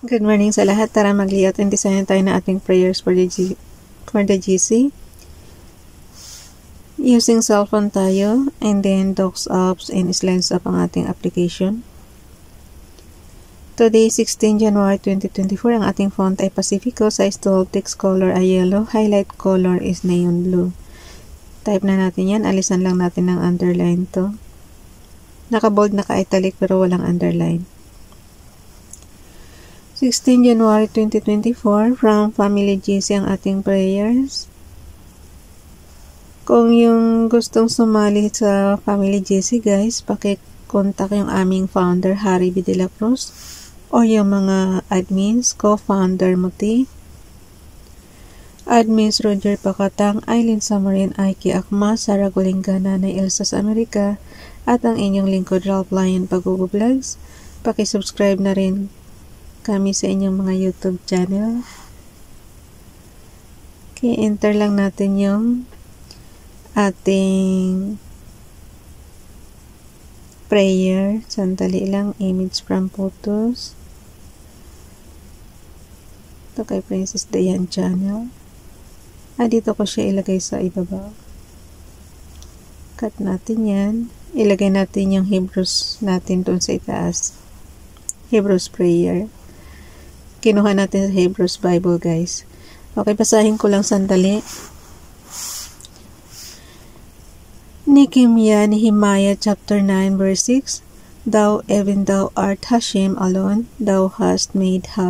Good morning sa lahat. Tara mag-layout and design tayo na ating prayers for the GC. Using cellphone tayo and then docs apps and slides up ang ating application. Today, 16 January 2024, ang ating font ay Pacifico, size 12, text color ay yellow, highlight color is neon blue. Type na natin yan, alisan lang natin ng underline to. Naka-bold, naka-italic pero walang underline. 16 January 2024, from Family GC ang ating prayers. Kung yung gustong sumali sa Family GC guys, pakikontak yung aming founder Harry B. De La Cruz o yung mga admins, co-founder Muti, admins Roger Pacatang, Aileen Samarin, Aiki Akma, Sara Golingana, na Elsa sa Amerika, at ang inyong lingkod Ralph Lion Pag-Vlogs. Pakisubscribe na rin kami sa inyong mga YouTube channel. Okay, enter lang natin yung ating prayer. Sandali lang, image from photos. Ito kay Princess Diane channel. Dito ko siya ilagay sa ibaba. Cut natin yan. Ilagay natin yung Hebrews natin doon sa itaas. Hebrews prayer. Kinuha natin sa Hebrews Bible guys. Okay, basahin ko lang sandali. Nehemiah chapter 9 verse 6. Thou, even thou art Hashem alone, thou hast made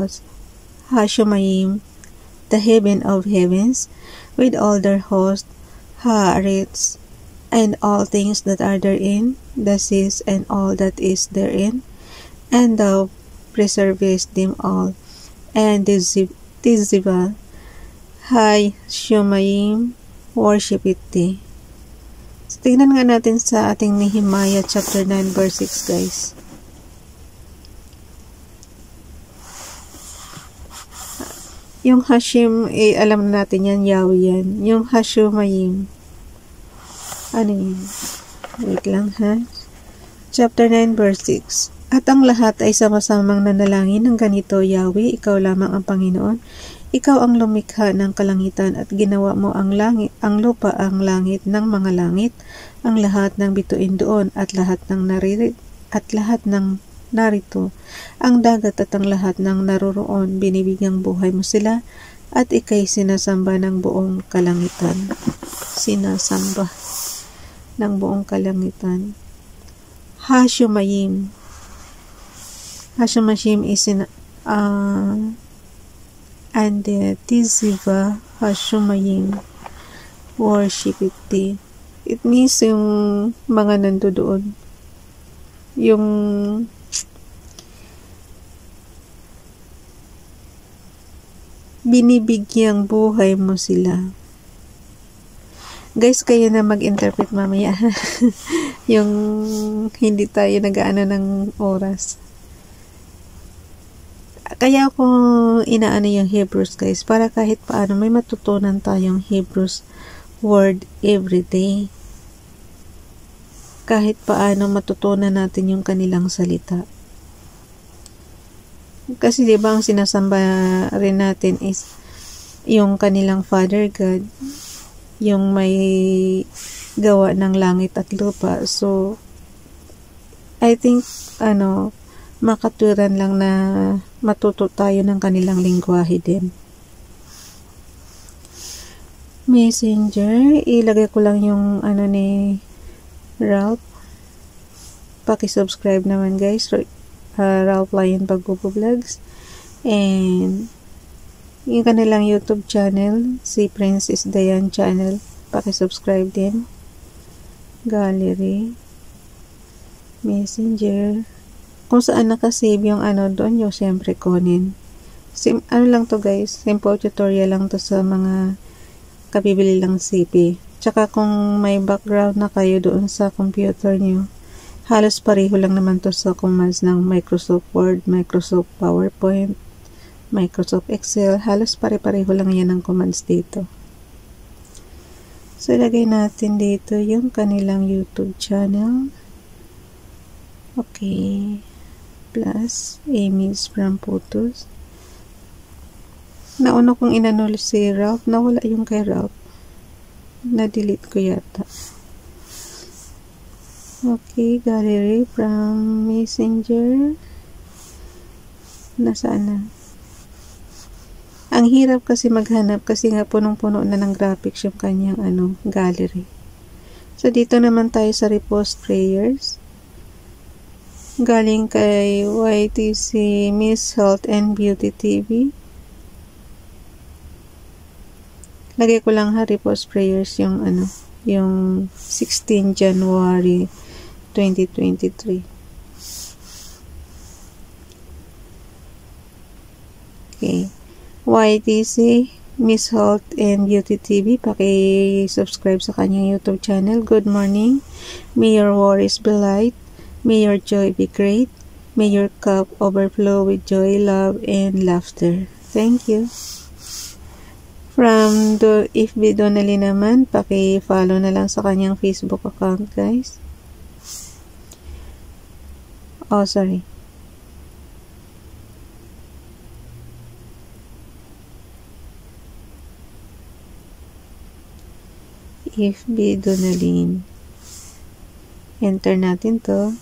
Hashemayim, the heaven of heavens, with all their host, Haaretz, and all things that are therein, the seas and all that is therein, and thou preservest them all. And Tizivah, Hai Shumayim, worship it thee. So, tingnan nga natin sa ating Nehemiah chapter 9 verse 6 guys. Yung Hashim, alam natin yan, Yahweh yan. Yung Hashumayim, ano yun? Wait lang ha. Chapter 9 verse 6. At ang lahat ay sama-samang nanalangin ng ganito, Yahweh, ikaw lamang ang Panginoon. Ikaw ang lumikha ng kalangitan at ginawa mo ang langit, ang lupa, ang langit ng mga langit, ang lahat ng bituin doon at lahat ng narito, ang dagat at ang lahat ng naroroon, binibigyang buhay mo sila at ikay sinasamba ng buong kalangitan. Sinasamba ng buong kalangitan. Hashumayim. Hashumayim is and Tizivah Hashumayim, worship it thee. It means yung mga nandoon, yung binibigyang buhay mo sila. Guys, kayo na mag-interpret mamaya. Yung hindi tayo nag-aano ng oras. Kaya ako inaano yung Hebrews guys, para kahit paano may matutunan tayong Hebrews word everyday. Kahit paano matutunan natin yung kanilang salita. Kasi diba ang sinasamba rin natin is yung kanilang Father God, yung may gawa ng langit at lupa. So, I think, makatuwiran lang na matuto tayo ng kanilang lingwahe din. Messenger, ilagay ko lang yung ni Ralph. Paki-subscribe naman guys, Ralph Lion Pag-Vlogs. And yung kanilang YouTube channel, si Princess Diane channel, paki-subscribe din. Gallery, Messenger, kung saan nakasave yung doon yung syempre kunin. Lang to guys, simple tutorial lang to sa mga kabibili lang CP. Tsaka kung may background na kayo doon sa computer nyo, halos pareho lang naman to sa commands ng Microsoft Word, Microsoft PowerPoint, Microsoft Excel, halos pare-pareho lang yan ang commands dito. So, ilagay natin dito yung kanilang YouTube channel. Okay. Plus, image from photos. Nauna kong inanol si Ralph, nawala yung kay Ralph. Na-delete ko yata. Okay, gallery from Messenger. Nasaan na? Ang hirap kasi maghanap kasi nga punong-puno na ng graphics yung kanyang gallery. So, dito naman tayo sa repost prayers. Galing kay YTC Miss Health and Beauty TV. Lagay ko lang repost prayers yung yung 16 January 2023. Okay. YTC Miss Health and Beauty TV, paki-subscribe sa kanyang YouTube channel. Good morning. May your worries be light. May your joy be great. May your cup overflow with joy, love, and laughter. Thank you. From the FB Donnelly naman, paki-follow na lang sa kanyang Facebook account, guys. Oh, sorry. FB Donnelly. Enter natin to.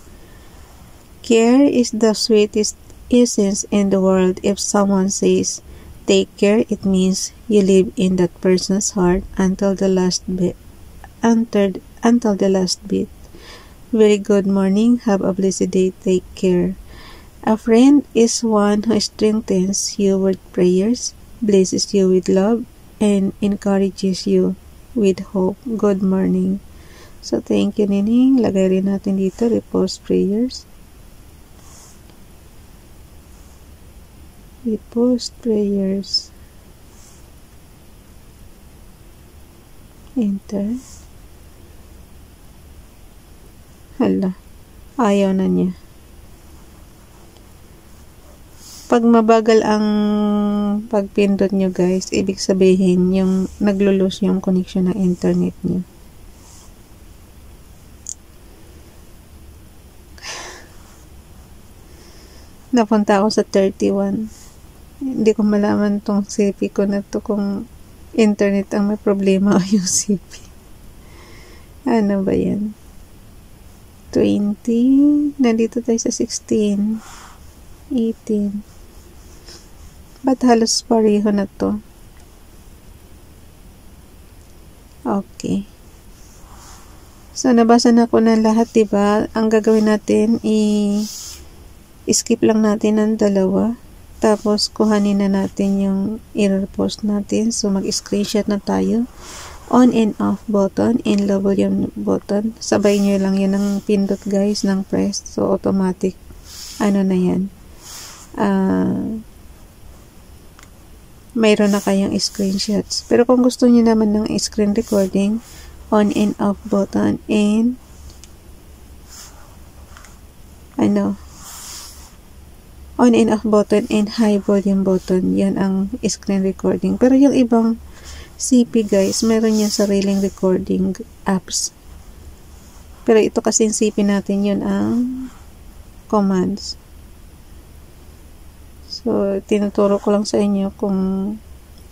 Care is the sweetest essence in the world. If someone says, take care, it means you live in that person's heart until the last bit. Until the last bit. Very good morning. Have a blessed day. Take care. A friend is one who strengthens you with prayers, blesses you with love, and encourages you with hope. Good morning. So, thank you, Nining. Lagay rin natin dito, repost prayers. Repost prayers. Enter. Hala. Ayaw na niya. Pag mabagal ang pagpindot nyo, guys, ibig sabihin yung naglo-lose yung connection ng internet nyo. Napunta ako sa 31. Hindi ko malaman tong CP ko na to kung internet ang may problema o yung CP. Ano ba yan? 20. Nandito tayo sa 16. 18. Ba't halos pareho na to? Okay. So, nabasa na ko na lahat, diba? Ang gagawin natin, skip lang natin ang dalawa. Tapos, kuhanin na natin yung error post natin. So, mag-screenshot na tayo. On and off button and low volume button. Sabay nyo lang yun ang pindot, guys, ng press. So, automatic. Ano na yan? Mayroon na kayong screenshots. Pero kung gusto niyo naman ng screen recording, on and off button and on and off button and high volume button. Yan ang screen recording. Pero yung ibang CP, guys, meron yan sariling recording apps. Pero ito kasi yung CP natin, yun ang commands. So, tinuturo ko lang sa inyo kung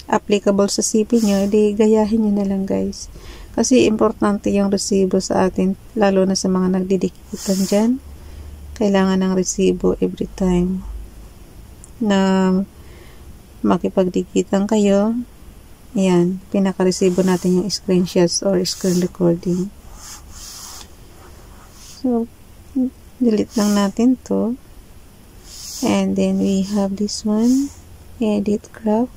applicable sa CP nyo, di gayahin nyo na lang, guys. Kasi importante yung resibo sa atin, lalo na sa mga nagdidikitan dyan. Kailangan ng resibo every time na makipagdikitan kayo. Ayan, pinaka-resibo natin yung screenshots or screen recording. So, delete lang natin to. And then we have this one, edit graph.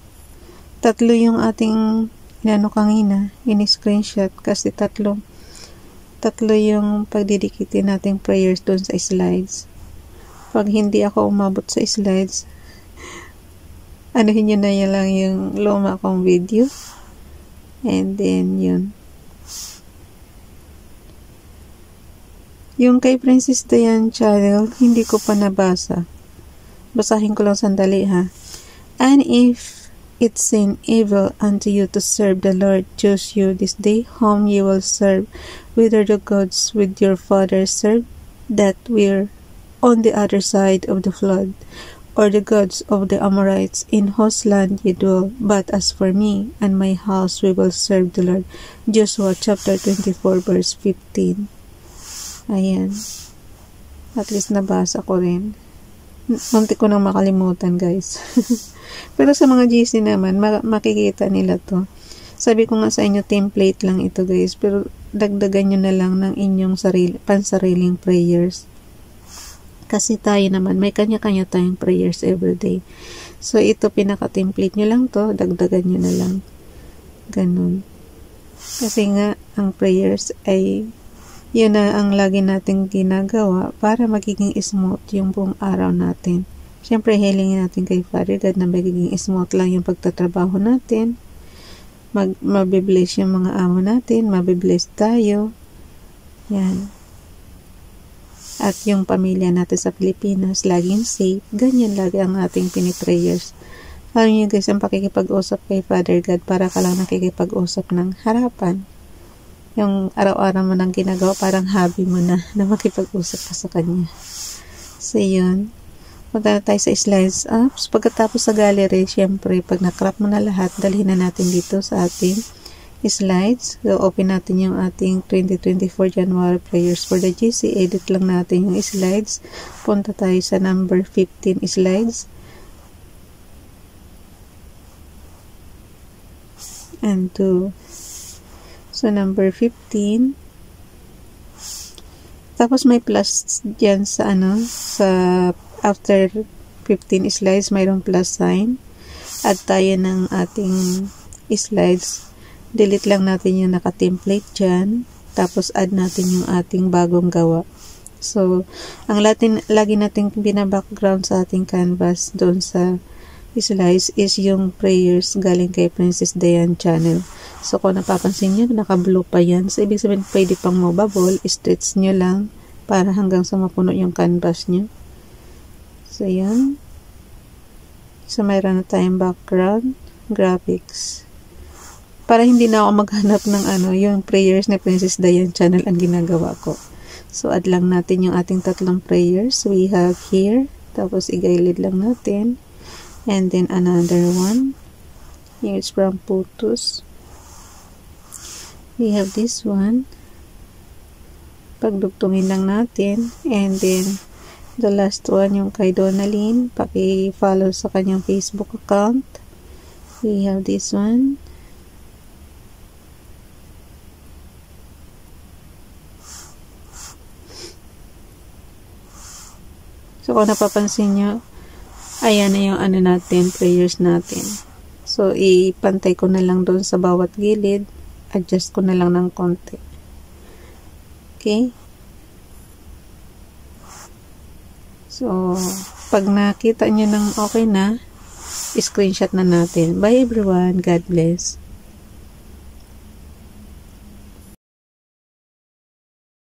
Tatlo yung ating kanina, in-screenshot kasi tatlo yung pagdidikitin nating prayers dun sa slides. Pag hindi ako umabot sa slides, anuhin nyo na yun lang yung luma kong video. And then yun. Yung kay Princess Diane channel, hindi ko pa nabasa. Basahin ko lang sandali, ha. And if it seem evil unto you to serve the Lord, choose you this day whom you will serve, whether the gods with your fathers served, that were on the other side of the flood, or the gods of the Amorites, in whose land ye dwell. But as for me and my house, we will serve the Lord. Joshua chapter 24 verse 15. Ayan. At least nabasa ko rin. Munti ko nang makalimutan, guys. Pero sa mga GC naman, makikita nila to. Sabi ko nga sa inyo, template lang ito, guys. Pero dagdagan nyo na lang ng inyong pansariling prayers. Kasi tayo naman, may kanya-kanya tayong prayers everyday. So, ito, pinaka-template nyo lang to. Dagdagan nyo na lang. Ganun. Kasi nga, ang prayers ay yun na ang lagi nating ginagawa para magiging smooth yung buong araw natin. Siyempre, hilingin natin kay Father God na magiging smooth lang yung pagtatrabaho natin. Mabibless yung mga amo natin. Mabibless tayo. Yan. At yung pamilya natin sa Pilipinas, laging safe. Ganyan lagi ang ating piniprayers. Alam nyo guys, ang pakikipag-usap kay Father God, para ka lang nakikipag-usap ng harapan. Yung araw-araw mo nang ginagawa, parang hobby mo na makipag-usap ka sa Kanya. So, yun. Punta na tayo sa slides apps. Pagkatapos sa gallery, syempre, pag na-crop mo na lahat, dalhin na natin dito sa ating slides. So, open natin yung ating 2024 January prayers for the GC. Edit lang natin yung slides. Punta tayo sa number 15 slides. And 2. So, number 15. Tapos, may plus dyan sa sa after 15 slides, mayroong plus sign. Add tayo ng ating slides. Delete lang natin yung naka-template dyan. Tapos, add natin yung ating bagong gawa. So, ang lagi nating bina-background sa ating canvas doon sa slides is yung prayers galing kay Princess Diane channel. So, kung napapansin nyo, naka-blue pa yan. So, ibig sabihin, pwede pang movable. Stretch nyo lang para hanggang sa mapuno yung canvas nyo. So, yan. So, mayroon na tayong background, graphics. Para hindi na ako maghanap ng yung prayers ni Princess Diane channel ang ginagawa ko. So, add lang natin yung ating tatlong prayers. We have here. Tapos, i-guide lang natin. And then, another one. Here's from Photos. We have this one. Pagdugtungin lang natin. And then, the last one, yung kay Donalyn. Paki-follow sa kanyang Facebook account. We have this one. So, kung napapansin nyo, ayan na yung natin, prayers natin. So, ipantay ko na lang doon sa bawat gilid. Adjust ko na lang ng konti. Okay? So, pag nakita nyo ng okay na, screenshot na natin. Bye everyone. God bless.